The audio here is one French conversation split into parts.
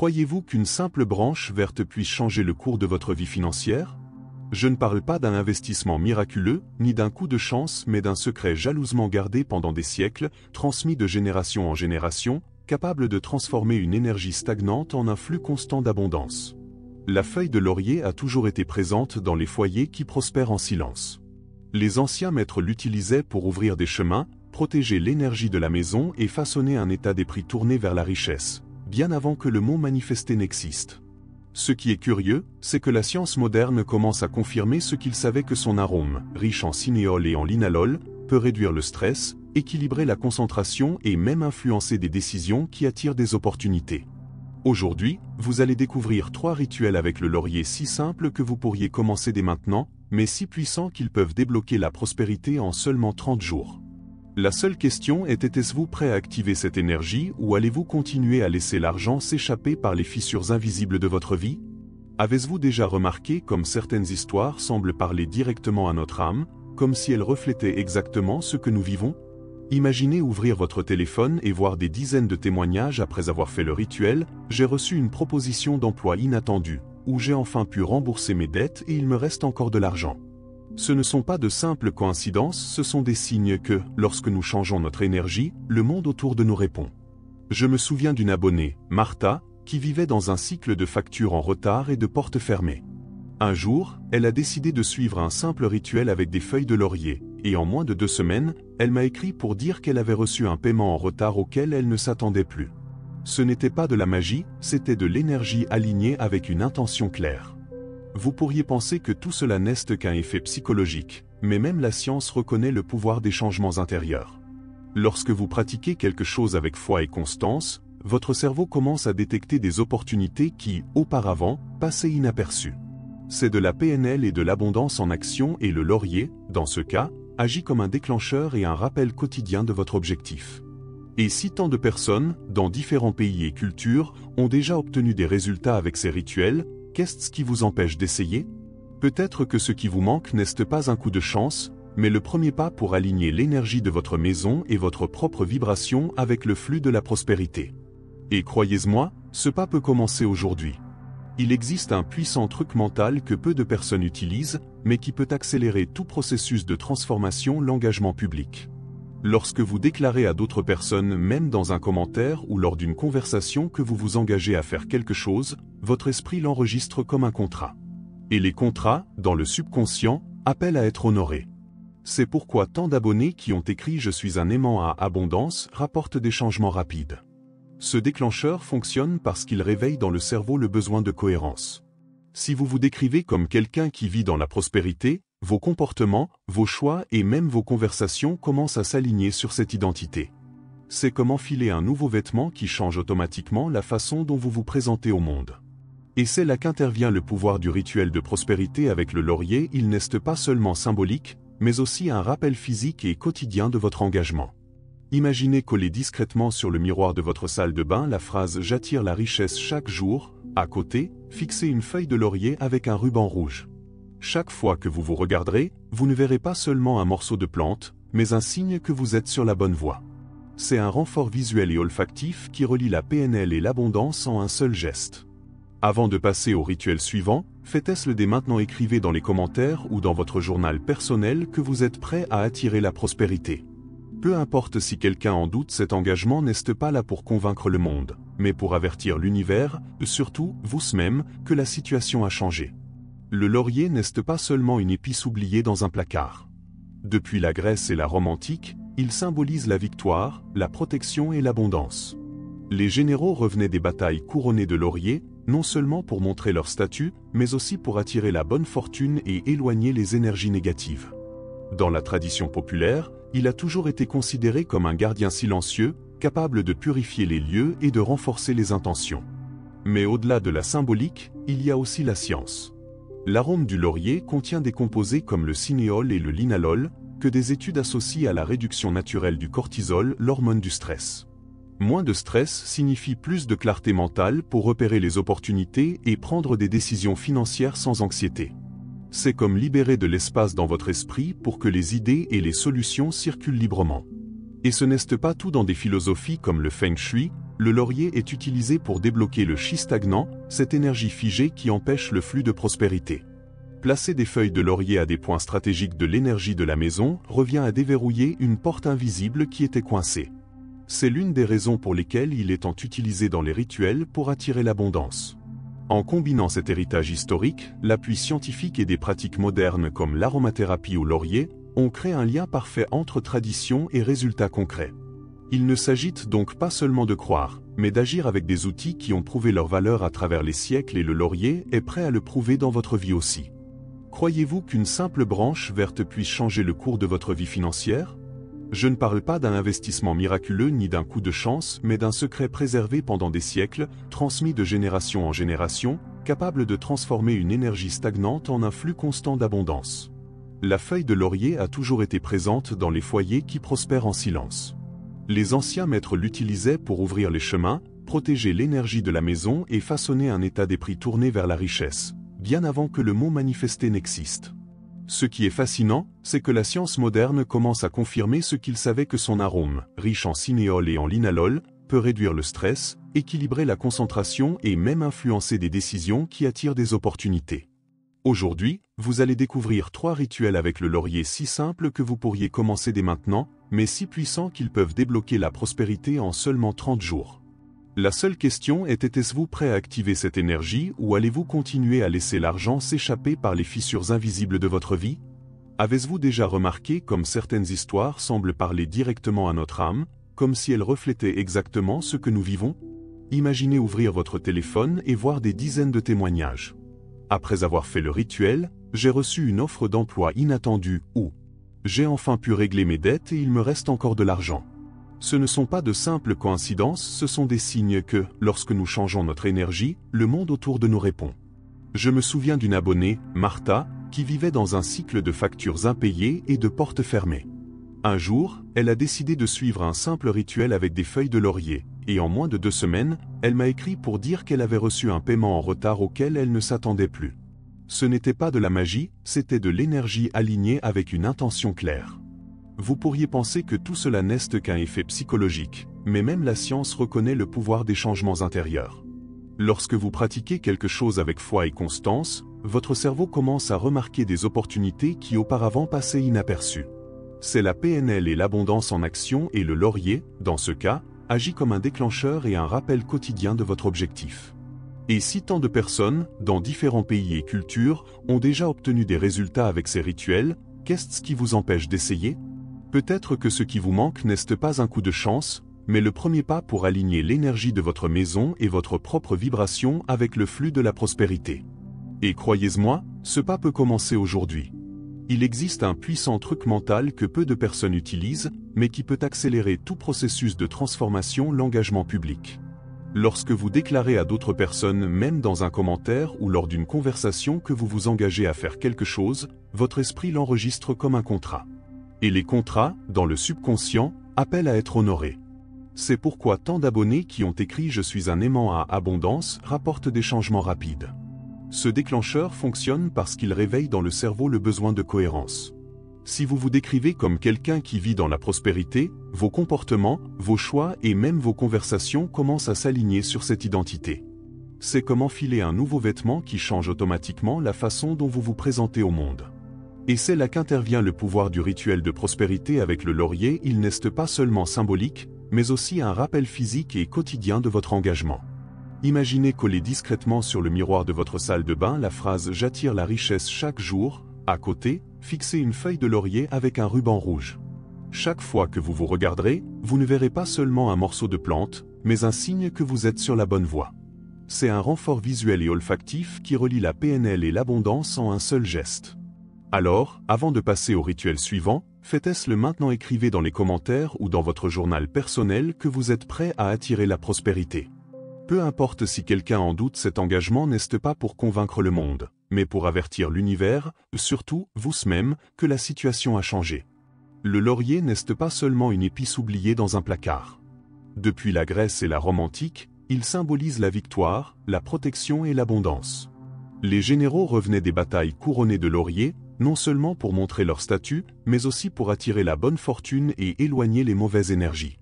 Croyez-vous qu'une simple branche verte puisse changer le cours de votre vie financière? Je ne parle pas d'un investissement miraculeux, ni d'un coup de chance, mais d'un secret jalousement gardé pendant des siècles, transmis de génération en génération, capable de transformer une énergie stagnante en un flux constant d'abondance. La feuille de laurier a toujours été présente dans les foyers qui prospèrent en silence. Les anciens maîtres l'utilisaient pour ouvrir des chemins, protéger l'énergie de la maison et façonner un état d'esprit tourné vers la richesse, bien avant que le mot manifesté n'existe. Ce qui est curieux, c'est que la science moderne commence à confirmer ce qu'il savait, que son arôme, riche en cinéole et en linalol, peut réduire le stress, équilibrer la concentration et même influencer des décisions qui attirent des opportunités. Aujourd'hui, vous allez découvrir 3 rituels avec le laurier si simples que vous pourriez commencer dès maintenant, mais si puissants qu'ils peuvent débloquer la prospérité en seulement 30 jours. La seule question est: êtes-vous prêt à activer cette énergie ou allez-vous continuer à laisser l'argent s'échapper par les fissures invisibles de votre vie? Avez-vous déjà remarqué comme certaines histoires semblent parler directement à notre âme, comme si elles reflétaient exactement ce que nous vivons? Imaginez ouvrir votre téléphone et voir des dizaines de témoignages après avoir fait le rituel: j'ai reçu une proposition d'emploi inattendue, ou j'ai enfin pu rembourser mes dettes et il me reste encore de l'argent. Ce ne sont pas de simples coïncidences, ce sont des signes que, lorsque nous changeons notre énergie, le monde autour de nous répond. Je me souviens d'une abonnée, Martha, qui vivait dans un cycle de factures en retard et de portes fermées. Un jour, elle a décidé de suivre un simple rituel avec des feuilles de laurier, et en moins de 2 semaines, elle m'a écrit pour dire qu'elle avait reçu un paiement en retard auquel elle ne s'attendait plus. Ce n'était pas de la magie, c'était de l'énergie alignée avec une intention claire. Vous pourriez penser que tout cela n'est qu'un effet psychologique, mais même la science reconnaît le pouvoir des changements intérieurs. Lorsque vous pratiquez quelque chose avec foi et constance, votre cerveau commence à détecter des opportunités qui, auparavant, passaient inaperçues. C'est de la PNL et de l'abondance en action, et le laurier, dans ce cas, agit comme un déclencheur et un rappel quotidien de votre objectif. Et si tant de personnes, dans différents pays et cultures, ont déjà obtenu des résultats avec ces rituels, qu'est-ce qui vous empêche d'essayer? Peut-être que ce qui vous manque n'est pas un coup de chance, mais le premier pas pour aligner l'énergie de votre maison et votre propre vibration avec le flux de la prospérité. Et croyez-moi, ce pas peut commencer aujourd'hui. Il existe un puissant truc mental que peu de personnes utilisent, mais qui peut accélérer tout processus de transformation: l'engagement public. Lorsque vous déclarez à d'autres personnes, même dans un commentaire ou lors d'une conversation, que vous vous engagez à faire quelque chose, votre esprit l'enregistre comme un contrat. Et les contrats, dans le subconscient, appellent à être honorés. C'est pourquoi tant d'abonnés qui ont écrit « Je suis un aimant à abondance » rapportent des changements rapides. Ce déclencheur fonctionne parce qu'il réveille dans le cerveau le besoin de cohérence. Si vous vous décrivez comme quelqu'un qui vit dans la prospérité, vos comportements, vos choix et même vos conversations commencent à s'aligner sur cette identité. C'est comme enfiler un nouveau vêtement qui change automatiquement la façon dont vous vous présentez au monde. Et c'est là qu'intervient le pouvoir du rituel de prospérité avec le laurier. Il n'est pas seulement symbolique, mais aussi un rappel physique et quotidien de votre engagement. Imaginez coller discrètement sur le miroir de votre salle de bain la phrase « J'attire la richesse chaque jour ». À côté, fixez une feuille de laurier avec un ruban rouge. Chaque fois que vous vous regarderez, vous ne verrez pas seulement un morceau de plante, mais un signe que vous êtes sur la bonne voie. C'est un renfort visuel et olfactif qui relie la PNL et l'abondance en un seul geste. Avant de passer au rituel suivant, faites-le dès maintenant. Écrivez dans les commentaires ou dans votre journal personnel que vous êtes prêt à attirer la prospérité. Peu importe si quelqu'un en doute, cet engagement n'est pas là pour convaincre le monde, mais pour avertir l'univers, surtout vous-même, que la situation a changé. Le laurier n'est pas seulement une épice oubliée dans un placard. Depuis la Grèce et la Rome antique, il symbolise la victoire, la protection et l'abondance. Les généraux revenaient des batailles couronnés de lauriers, non seulement pour montrer leur statut, mais aussi pour attirer la bonne fortune et éloigner les énergies négatives. Dans la tradition populaire, il a toujours été considéré comme un gardien silencieux, capable de purifier les lieux et de renforcer les intentions. Mais au-delà de la symbolique, il y a aussi la science. L'arôme du laurier contient des composés comme le cinéole et le linalol, que des études associent à la réduction naturelle du cortisol, l'hormone du stress. Moins de stress signifie plus de clarté mentale pour repérer les opportunités et prendre des décisions financières sans anxiété. C'est comme libérer de l'espace dans votre esprit pour que les idées et les solutions circulent librement. Et ce n'est pas tout. Dans des philosophies comme le Feng Shui, Le laurier est utilisé pour débloquer le chi stagnant, cette énergie figée qui empêche le flux de prospérité. Placer des feuilles de laurier à des points stratégiques de l'énergie de la maison revient à déverrouiller une porte invisible qui était coincée. C'est l'une des raisons pour lesquelles il est tant utilisé dans les rituels pour attirer l'abondance. En combinant cet héritage historique, l'appui scientifique et des pratiques modernes comme l'aromathérapie au laurier, on crée un lien parfait entre tradition et résultats concrets. Il ne s'agit donc pas seulement de croire, mais d'agir avec des outils qui ont prouvé leur valeur à travers les siècles et le laurier est prêt à le prouver dans votre vie aussi. Croyez-vous qu'une simple branche verte puisse changer le cours de votre vie financière? Je ne parle pas d'un investissement miraculeux ni d'un coup de chance, mais d'un secret préservé pendant des siècles, transmis de génération en génération, capable de transformer une énergie stagnante en un flux constant d'abondance. La feuille de laurier a toujours été présente dans les foyers qui prospèrent en silence. Les anciens maîtres l'utilisaient pour ouvrir les chemins, protéger l'énergie de la maison et façonner un état d'esprit tourné vers la richesse, bien avant que le mot manifesté n'existe. Ce qui est fascinant, c'est que la science moderne commence à confirmer ce qu'il savait que son arôme, riche en cinéol et en linalol, peut réduire le stress, équilibrer la concentration et même influencer des décisions qui attirent des opportunités. Aujourd'hui, vous allez découvrir 3 rituels avec le laurier si simples que vous pourriez commencer dès maintenant, mais si puissants qu'ils peuvent débloquer la prospérité en seulement 30 jours. La seule question est: êtes-vous prêt à activer cette énergie ou allez-vous continuer à laisser l'argent s'échapper par les fissures invisibles de votre vie? Avez-vous déjà remarqué comme certaines histoires semblent parler directement à notre âme, comme si elles reflétaient exactement ce que nous vivons? Imaginez ouvrir votre téléphone et voir des dizaines de témoignages. Après avoir fait le rituel, j'ai reçu une offre d'emploi inattendue ou j'ai enfin pu régler mes dettes et il me reste encore de l'argent. Ce ne sont pas de simples coïncidences, ce sont des signes que, lorsque nous changeons notre énergie, le monde autour de nous répond. Je me souviens d'une abonnée, Martha, qui vivait dans un cycle de factures impayées et de portes fermées. Un jour, elle a décidé de suivre un simple rituel avec des feuilles de laurier, et en moins de 2 semaines, elle m'a écrit pour dire qu'elle avait reçu un paiement en retard auquel elle ne s'attendait plus. Ce n'était pas de la magie, c'était de l'énergie alignée avec une intention claire. Vous pourriez penser que tout cela n'est qu'un effet psychologique, mais même la science reconnaît le pouvoir des changements intérieurs. Lorsque vous pratiquez quelque chose avec foi et constance, votre cerveau commence à remarquer des opportunités qui auparavant passaient inaperçues. C'est la PNL et l'abondance en action et le laurier, dans ce cas, agit comme un déclencheur et un rappel quotidien de votre objectif. Et si tant de personnes, dans différents pays et cultures, ont déjà obtenu des résultats avec ces rituels, qu'est-ce qui vous empêche d'essayer? Peut-être que ce qui vous manque n'est pas un coup de chance, mais le premier pas pour aligner l'énergie de votre maison et votre propre vibration avec le flux de la prospérité. Et croyez-moi, ce pas peut commencer aujourd'hui. Il existe un puissant truc mental que peu de personnes utilisent, mais qui peut accélérer tout processus de transformation: l'engagement public. Lorsque vous déclarez à d'autres personnes, même dans un commentaire ou lors d'une conversation, que vous vous engagez à faire quelque chose, votre esprit l'enregistre comme un contrat. Et les contrats, dans le subconscient, appellent à être honorés. C'est pourquoi tant d'abonnés qui ont écrit « Je suis un aimant à abondance » rapportent des changements rapides. Ce déclencheur fonctionne parce qu'il réveille dans le cerveau le besoin de cohérence. Si vous vous décrivez comme quelqu'un qui vit dans la prospérité, vos comportements, vos choix et même vos conversations commencent à s'aligner sur cette identité. C'est comme enfiler un nouveau vêtement qui change automatiquement la façon dont vous vous présentez au monde. Et c'est là qu'intervient le pouvoir du rituel de prospérité avec le laurier. Il n'est pas seulement symbolique, mais aussi un rappel physique et quotidien de votre engagement. Imaginez coller discrètement sur le miroir de votre salle de bain la phrase « J'attire la richesse chaque jour ». À côté, fixez une feuille de laurier avec un ruban rouge. Chaque fois que vous vous regarderez, vous ne verrez pas seulement un morceau de plante, mais un signe que vous êtes sur la bonne voie. C'est un renfort visuel et olfactif qui relie la PNL et l'abondance en un seul geste. Alors, avant de passer au rituel suivant, faites-le maintenant. Écrivez dans les commentaires ou dans votre journal personnel que vous êtes prêt à attirer la prospérité. Peu importe si quelqu'un en doute, cet engagement n'est pas pour convaincre le monde, mais pour avertir l'univers, surtout vous-même, que la situation a changé. Le laurier n'est pas seulement une épice oubliée dans un placard. Depuis la Grèce et la Rome antique, il symbolise la victoire, la protection et l'abondance. Les généraux revenaient des batailles couronnés de lauriers, non seulement pour montrer leur statut, mais aussi pour attirer la bonne fortune et éloigner les mauvaises énergies.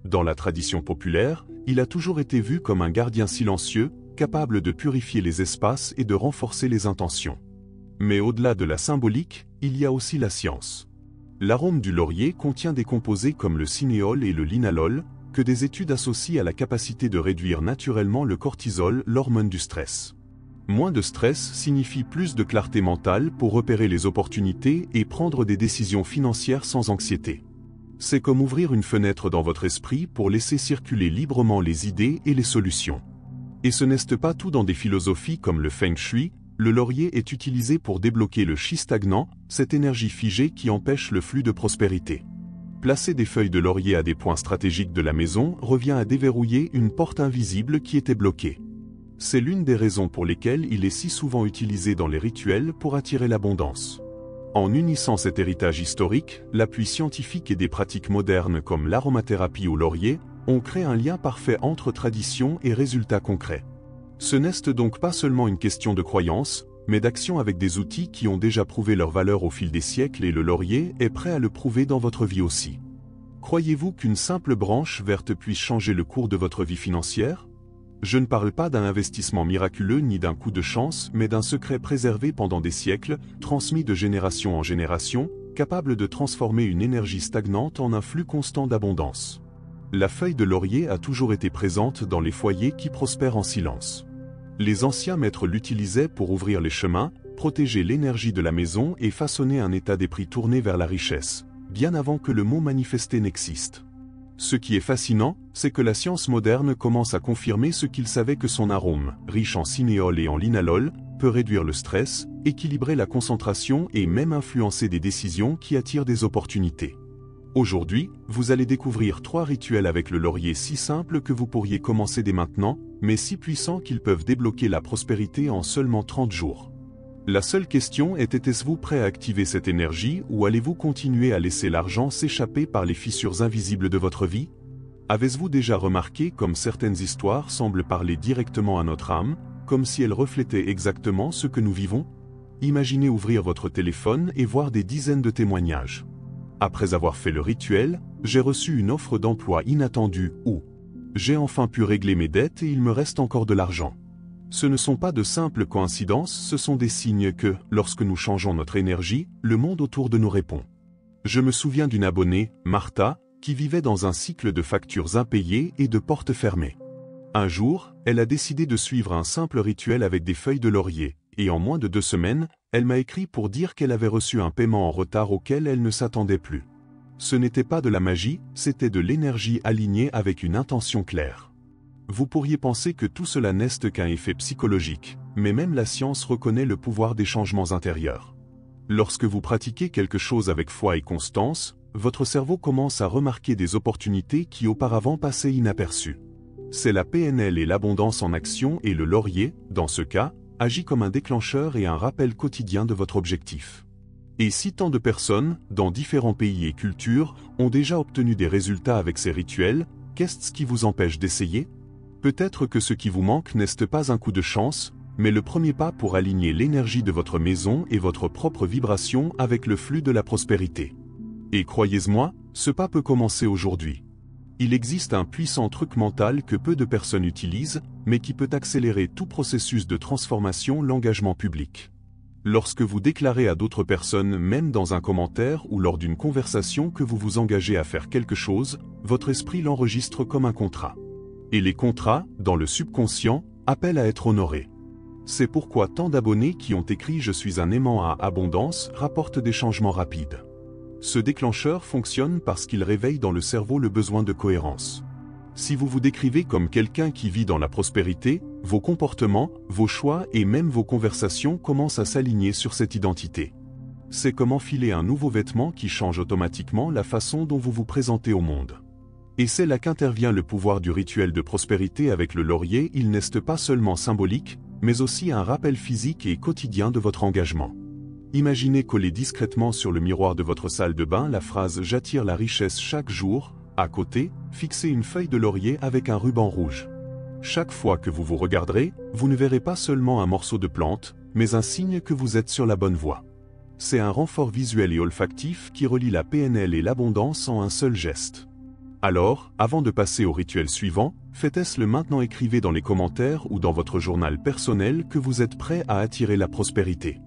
Dans la tradition populaire, il a toujours été vu comme un gardien silencieux, capable de purifier les espaces et de renforcer les intentions. Mais au-delà de la symbolique, il y a aussi la science. L'arôme du laurier contient des composés comme le cinéole et le linalol, que des études associent à la capacité de réduire naturellement le cortisol, l'hormone du stress. Moins de stress signifie plus de clarté mentale pour repérer les opportunités et prendre des décisions financières sans anxiété. C'est comme ouvrir une fenêtre dans votre esprit pour laisser circuler librement les idées et les solutions. Et ce n'est pas tout dans des philosophies comme le Feng Shui, le laurier est utilisé pour débloquer le chi stagnant, cette énergie figée qui empêche le flux de prospérité. Placer des feuilles de laurier à des points stratégiques de la maison revient à déverrouiller une porte invisible qui était bloquée. C'est l'une des raisons pour lesquelles il est si souvent utilisé dans les rituels pour attirer l'abondance. En unissant cet héritage historique, l'appui scientifique et des pratiques modernes comme l'aromathérapie au laurier, on crée un lien parfait entre tradition et résultats concrets. Ce n'est donc pas seulement une question de croyance, mais d'action avec des outils qui ont déjà prouvé leur valeur au fil des siècles et le laurier est prêt à le prouver dans votre vie aussi. Croyez-vous qu'une simple branche verte puisse changer le cours de votre vie financière? Je ne parle pas d'un investissement miraculeux ni d'un coup de chance, mais d'un secret préservé pendant des siècles, transmis de génération en génération, capable de transformer une énergie stagnante en un flux constant d'abondance. La feuille de laurier a toujours été présente dans les foyers qui prospèrent en silence. Les anciens maîtres l'utilisaient pour ouvrir les chemins, protéger l'énergie de la maison et façonner un état d'esprit tourné vers la richesse, bien avant que le mot manifesté n'existe. Ce qui est fascinant, c'est que la science moderne commence à confirmer ce qu'il savait que son arôme, riche en cinéole et en linalol, peut réduire le stress, équilibrer la concentration et même influencer des décisions qui attirent des opportunités. Aujourd'hui, vous allez découvrir 3 rituels avec le laurier si simples que vous pourriez commencer dès maintenant, mais si puissants qu'ils peuvent débloquer la prospérité en seulement 30 jours. La seule question est: êtes-vous prêt à activer cette énergie ou allez-vous continuer à laisser l'argent s'échapper par les fissures invisibles de votre vie? Avez-vous déjà remarqué comme certaines histoires semblent parler directement à notre âme, comme si elles reflétaient exactement ce que nous vivons? Imaginez ouvrir votre téléphone et voir des dizaines de témoignages. Après avoir fait le rituel, j'ai reçu une offre d'emploi inattendue ou j'ai enfin pu régler mes dettes et il me reste encore de l'argent. Ce ne sont pas de simples coïncidences, ce sont des signes que, lorsque nous changeons notre énergie, le monde autour de nous répond. Je me souviens d'une abonnée, Martha, qui vivait dans un cycle de factures impayées et de portes fermées. Un jour, elle a décidé de suivre un simple rituel avec des feuilles de laurier, et en moins de 2 semaines, elle m'a écrit pour dire qu'elle avait reçu un paiement en retard auquel elle ne s'attendait plus. Ce n'était pas de la magie, c'était de l'énergie alignée avec une intention claire. Vous pourriez penser que tout cela n'est qu'un effet psychologique, mais même la science reconnaît le pouvoir des changements intérieurs. Lorsque vous pratiquez quelque chose avec foi et constance, votre cerveau commence à remarquer des opportunités qui auparavant passaient inaperçues. C'est la PNL et l'abondance en action et le laurier, dans ce cas, agit comme un déclencheur et un rappel quotidien de votre objectif. Et si tant de personnes, dans différents pays et cultures, ont déjà obtenu des résultats avec ces rituels, qu'est-ce qui vous empêche d'essayer? Peut-être que ce qui vous manque n'est pas un coup de chance, mais le premier pas pour aligner l'énergie de votre maison et votre propre vibration avec le flux de la prospérité. Et croyez-moi, ce pas peut commencer aujourd'hui. Il existe un puissant truc mental que peu de personnes utilisent, mais qui peut accélérer tout processus de transformation: l'engagement public. Lorsque vous déclarez à d'autres personnes, même dans un commentaire ou lors d'une conversation, que vous vous engagez à faire quelque chose, votre esprit l'enregistre comme un contrat. Et les contrats, dans le subconscient, appellent à être honorés. C'est pourquoi tant d'abonnés qui ont écrit « Je suis un aimant à abondance » rapportent des changements rapides. Ce déclencheur fonctionne parce qu'il réveille dans le cerveau le besoin de cohérence. Si vous vous décrivez comme quelqu'un qui vit dans la prospérité, vos comportements, vos choix et même vos conversations commencent à s'aligner sur cette identité. C'est comme enfiler un nouveau vêtement qui change automatiquement la façon dont vous vous présentez au monde. Et c'est là qu'intervient le pouvoir du rituel de prospérité avec le laurier. Il n'est pas seulement symbolique, mais aussi un rappel physique et quotidien de votre engagement. Imaginez coller discrètement sur le miroir de votre salle de bain la phrase « J'attire la richesse chaque jour ». À côté, fixez une feuille de laurier avec un ruban rouge. Chaque fois que vous vous regarderez, vous ne verrez pas seulement un morceau de plante, mais un signe que vous êtes sur la bonne voie. C'est un renfort visuel et olfactif qui relie la PNL et l'abondance en un seul geste. Alors, avant de passer au rituel suivant, faites-le maintenant, écrivez dans les commentaires ou dans votre journal personnel que vous êtes prêt à attirer la prospérité.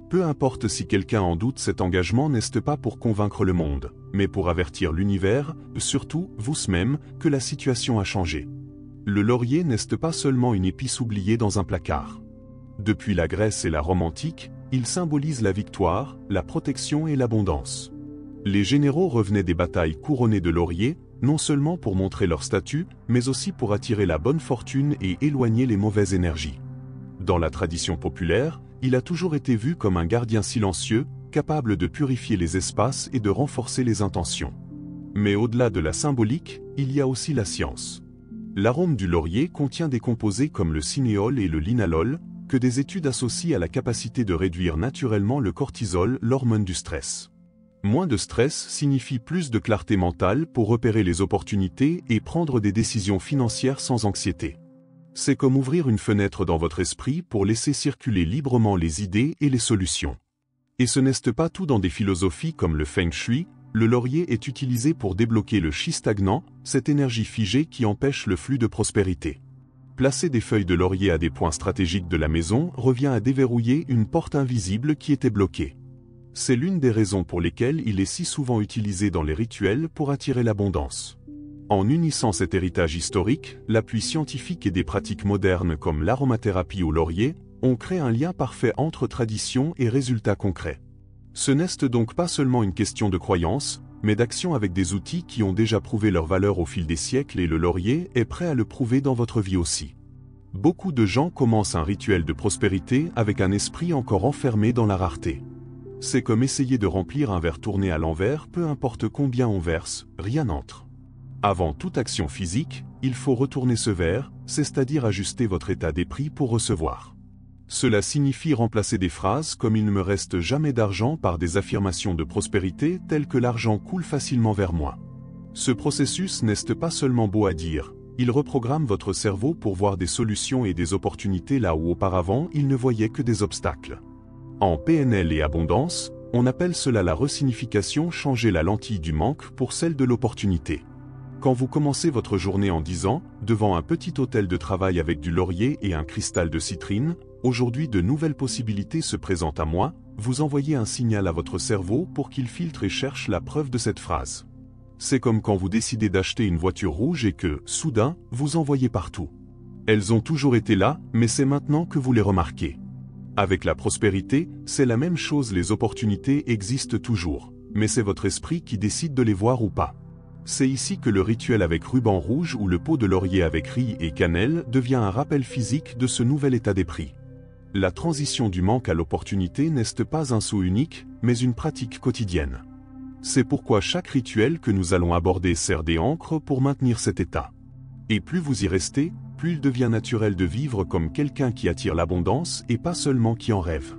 Peu importe si quelqu'un en doute, cet engagement n'est pas pour convaincre le monde, mais pour avertir l'univers, surtout vous-même, que la situation a changé. Le laurier n'est pas seulement une épice oubliée dans un placard. Depuis la Grèce et la Rome antique, il symbolise la victoire, la protection et l'abondance. Les généraux revenaient des batailles couronnés de lauriers, non seulement pour montrer leur statut, mais aussi pour attirer la bonne fortune et éloigner les mauvaises énergies. Dans la tradition populaire, il a toujours été vu comme un gardien silencieux, capable de purifier les espaces et de renforcer les intentions. Mais au-delà de la symbolique, il y a aussi la science. L'arôme du laurier contient des composés comme le cinéole et le linalol, que des études associent à la capacité de réduire naturellement le cortisol, l'hormone du stress. Moins de stress signifie plus de clarté mentale pour repérer les opportunités et prendre des décisions financières sans anxiété. C'est comme ouvrir une fenêtre dans votre esprit pour laisser circuler librement les idées et les solutions. Et ce n'est pas tout. Dans des philosophies comme le Feng Shui, le laurier est utilisé pour débloquer le chi stagnant, cette énergie figée qui empêche le flux de prospérité. Placer des feuilles de laurier à des points stratégiques de la maison revient à déverrouiller une porte invisible qui était bloquée. C'est l'une des raisons pour lesquelles il est si souvent utilisé dans les rituels pour attirer l'abondance. En unissant cet héritage historique, l'appui scientifique et des pratiques modernes comme l'aromathérapie au laurier, on crée un lien parfait entre tradition et résultats concrets. Ce n'est donc pas seulement une question de croyance, mais d'action avec des outils qui ont déjà prouvé leur valeur au fil des siècles, et le laurier est prêt à le prouver dans votre vie aussi. Beaucoup de gens commencent un rituel de prospérité avec un esprit encore enfermé dans la rareté. C'est comme essayer de remplir un verre tourné à l'envers, peu importe combien on verse, rien n'entre. Avant toute action physique, il faut retourner ce verre, c'est-à-dire ajuster votre état d'esprit pour recevoir. Cela signifie remplacer des phrases comme « il ne me reste jamais d'argent » par des affirmations de prospérité telles que « l'argent coule facilement vers moi ». Ce processus n'est pas seulement beau à dire, il reprogramme votre cerveau pour voir des solutions et des opportunités là où auparavant il ne voyait que des obstacles. En PNL et abondance, on appelle cela la resignification, changer la lentille du manque pour celle de l'opportunité. Quand vous commencez votre journée en disant, devant un petit hôtel de travail avec du laurier et un cristal de citrine, aujourd'hui de nouvelles possibilités se présentent à moi, vous envoyez un signal à votre cerveau pour qu'il filtre et cherche la preuve de cette phrase. C'est comme quand vous décidez d'acheter une voiture rouge et que, soudain, vous en voyez partout. Elles ont toujours été là, mais c'est maintenant que vous les remarquez. Avec la prospérité, c'est la même chose, les opportunités existent toujours, mais c'est votre esprit qui décide de les voir ou pas. C'est ici que le rituel avec ruban rouge ou le pot de laurier avec riz et cannelle devient un rappel physique de ce nouvel état d'esprit. La transition du manque à l'opportunité n'est pas un saut unique, mais une pratique quotidienne. C'est pourquoi chaque rituel que nous allons aborder sert d'ancre pour maintenir cet état. Et plus vous y restez, plus il devient naturel de vivre comme quelqu'un qui attire l'abondance et pas seulement qui en rêve.